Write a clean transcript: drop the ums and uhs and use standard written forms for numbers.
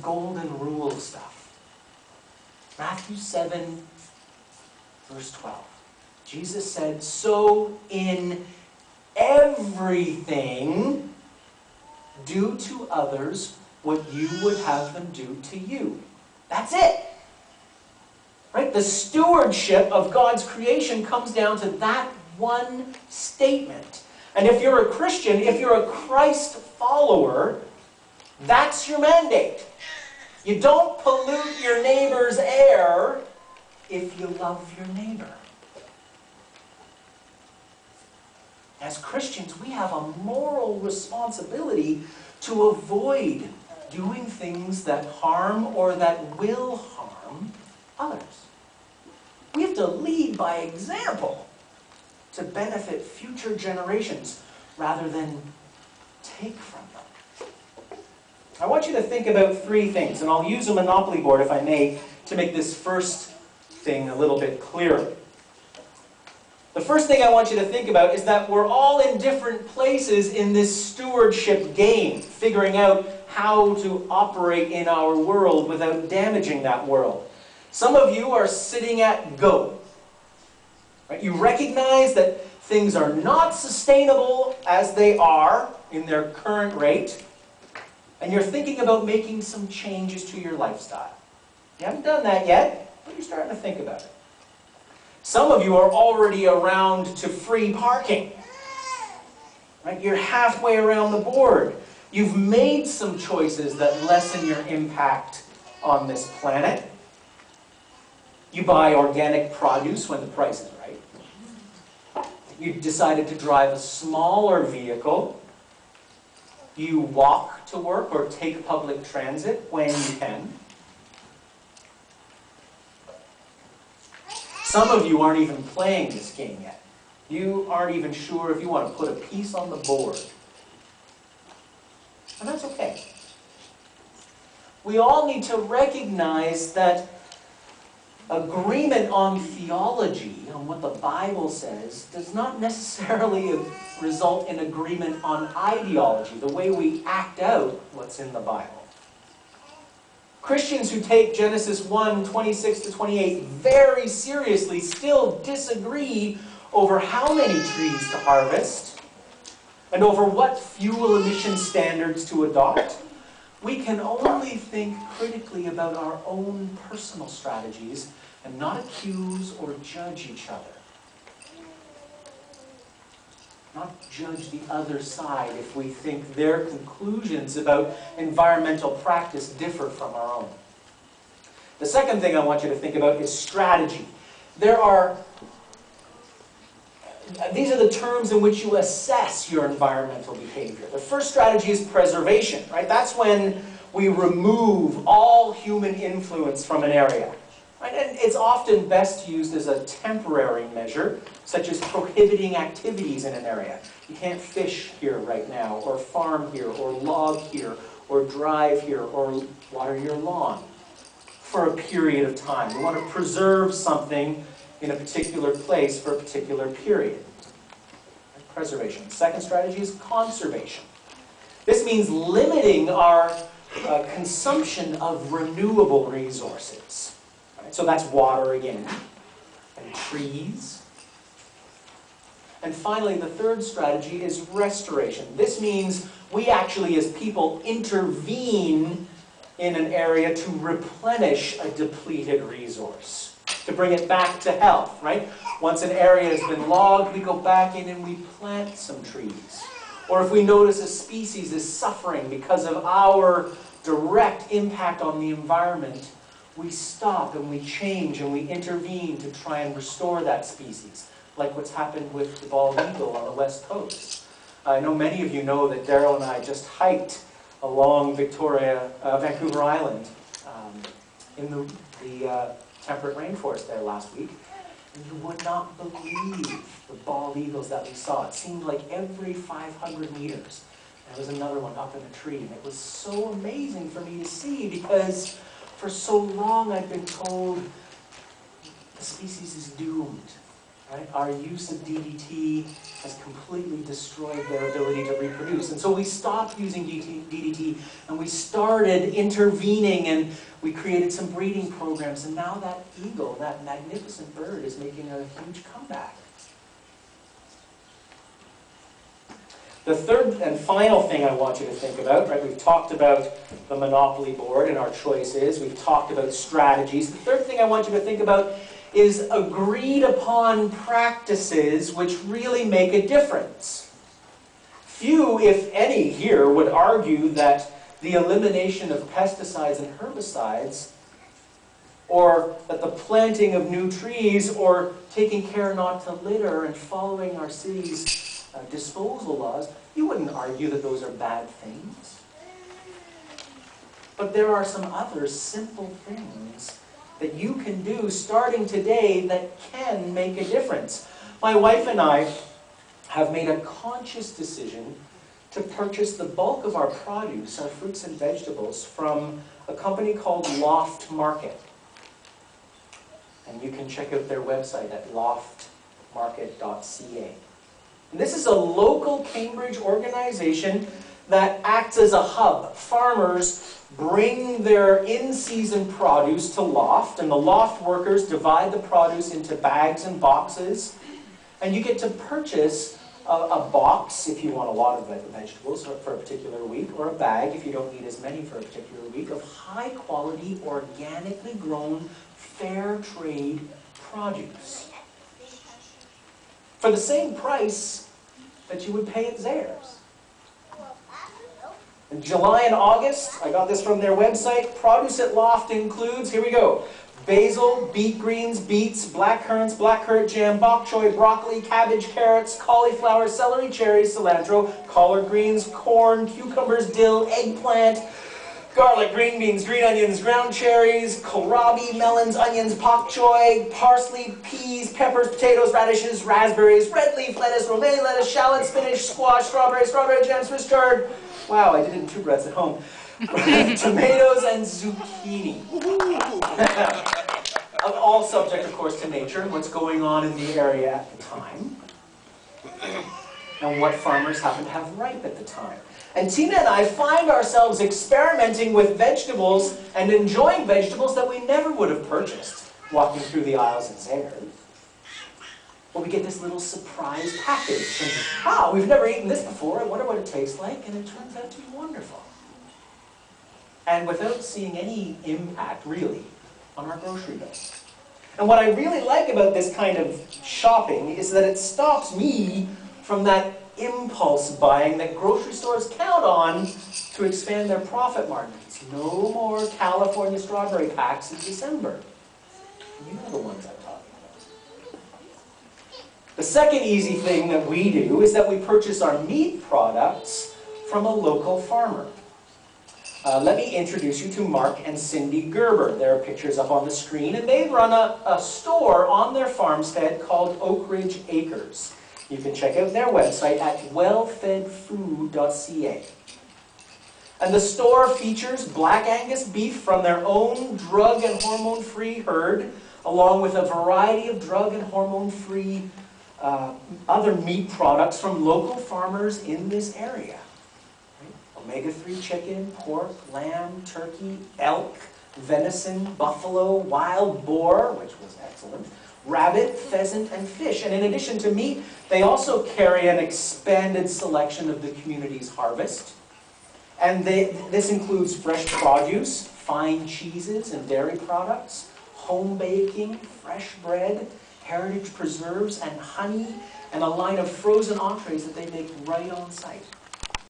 golden rule stuff. Matthew 7, verse 12. Jesus said, "So in everything, do to others what you would have them do to you." That's it. Right? The stewardship of God's creation comes down to that one statement. And if you're a Christian, if you're a Christ follower, that's your mandate. You don't pollute your neighbor's air if you love your neighbor. As Christians, we have a moral responsibility to avoid doing things that harm or that will harm others. We have to lead by example to benefit future generations rather than take from them. I want you to think about three things, and I'll use a Monopoly board, if I may, to make this first thing a little bit clearer. The first thing I want you to think about is that we're all in different places in this stewardship game, figuring out how to operate in our world without damaging that world. Some of you are sitting at go. Right? You recognize that things are not sustainable as they are in their current rate, and you're thinking about making some changes to your lifestyle. You haven't done that yet, but you're starting to think about it. Some of you are already around to free parking. Right? You're halfway around the board. You've made some choices that lessen your impact on this planet. You buy organic produce when the price is right. You've decided to drive a smaller vehicle. You walk to work or take public transit when you can. Some of you aren't even playing this game yet. You aren't even sure if you want to put a piece on the board. And that's okay. We all need to recognize that agreement on theology, on what the Bible says, does not necessarily result in agreement on ideology, the way we act out what's in the Bible. Christians who take Genesis 1:26-28 very seriously still disagree over how many trees to harvest and over what fuel emission standards to adopt. We can only think critically about our own personal strategies and not accuse or judge each other. Not judge the other side if we think their conclusions about environmental practice differ from our own. The second thing I want you to think about is strategy. These are the terms in which you assess your environmental behavior. The first strategy is preservation, right? That's when we remove all human influence from an area. Right? And it's often best used as a temporary measure, such as prohibiting activities in an area. You can't fish here right now, or farm here, or log here, or drive here, or water your lawn for a period of time. We want to preserve something in a particular place for a particular period. Preservation. The second strategy is conservation. This means limiting our consumption of renewable resources. Right? So that's water again, and trees. And finally, the third strategy is restoration. This means we actually, as people, intervene in an area to replenish a depleted resource, to bring it back to health, right? Once an area has been logged, we go back in and we plant some trees. Or if we notice a species is suffering because of our direct impact on the environment, we stop and we change and we intervene to try and restore that species, like what's happened with the bald eagle on the west coast. I know many of you know that Daryl and I just hiked along Vancouver Island in the temperate rainforest there last week. And you would not believe the bald eagles that we saw. It seemed like every 500 meters there was another one up in a tree. And it was so amazing for me to see because for so long I'd been told the species is doomed. Right? Our use of DDT has completely destroyed their ability to reproduce. And so we stopped using DDT and we started intervening and we created some breeding programs. And now that eagle, that magnificent bird, is making a huge comeback. The third and final thing I want you to think about, right? We've talked about the monopoly board and our choices. We've talked about strategies. The third thing I want you to think about is agreed upon practices which really make a difference. Few, if any, here would argue that the elimination of pesticides and herbicides, or that the planting of new trees, or taking care not to litter and following our city's disposal laws, you wouldn't argue that those are bad things. But there are some other simple things that you can do starting today that can make a difference. My wife and I have made a conscious decision to purchase the bulk of our produce, our fruits and vegetables, from a company called Loft Market. And you can check out their website at loftmarket.ca. And this is a local Cambridge organization that acts as a hub. Farmers bring their in-season produce to Loft, and the Loft workers divide the produce into bags and boxes, and you get to purchase a box if you want a lot of vegetables for a particular week, or a bag if you don't need as many for a particular week, of high-quality, organically grown, fair trade produce for the same price that you would pay at Zayre's. In July and August, I got this from their website, produce at Loft includes, here we go, basil, beet greens, beets, black currants, black currant jam, bok choy, broccoli, cabbage, carrots, cauliflower, celery, cherries, cilantro, collard greens, corn, cucumbers, dill, eggplant, garlic, green beans, green onions, ground cherries, kohlrabi, melons, onions, pak choy, parsley, peas, peppers, potatoes, radishes, raspberries, red leaf lettuce, romaine lettuce, shallot, spinach, squash, strawberry jam, Swiss chard. Wow, I did it in 2 breaths at home. Tomatoes and zucchini. All subject, of course, to nature and what's going on in the area at the time, and what farmers happen to have ripe at the time. And Tina and I find ourselves experimenting with vegetables and enjoying vegetables that we never would have purchased walking through the aisles at Zayre's. Well, we get this little surprise package. And, wow, we've never eaten this before. I wonder what it tastes like. And it turns out to be wonderful. And without seeing any impact, really, on our grocery bill. And what I really like about this kind of shopping is that it stops me from that impulse buying that grocery stores count on to expand their profit margins. No more California strawberry packs in December. You know the ones I'm talking about. The second easy thing that we do is that we purchase our meat products from a local farmer. Let me introduce you to Mark and Cindy Gerber. There are pictures up on the screen, and they run a store on their farmstead called Oak Ridge Acres. You can check out their website at wellfedfood.ca. And the store features Black Angus beef from their own drug and hormone-free herd, along with a variety of drug and hormone-free other meat products from local farmers in this area. Omega-3 chicken, pork, lamb, turkey, elk, venison, buffalo, wild boar, which was excellent, rabbit, pheasant, and fish. And in addition to meat, they also carry an expanded selection of the community's harvest. And this includes fresh produce, fine cheeses and dairy products, home baking, fresh bread, heritage preserves, and honey, and a line of frozen entrees that they make right on site.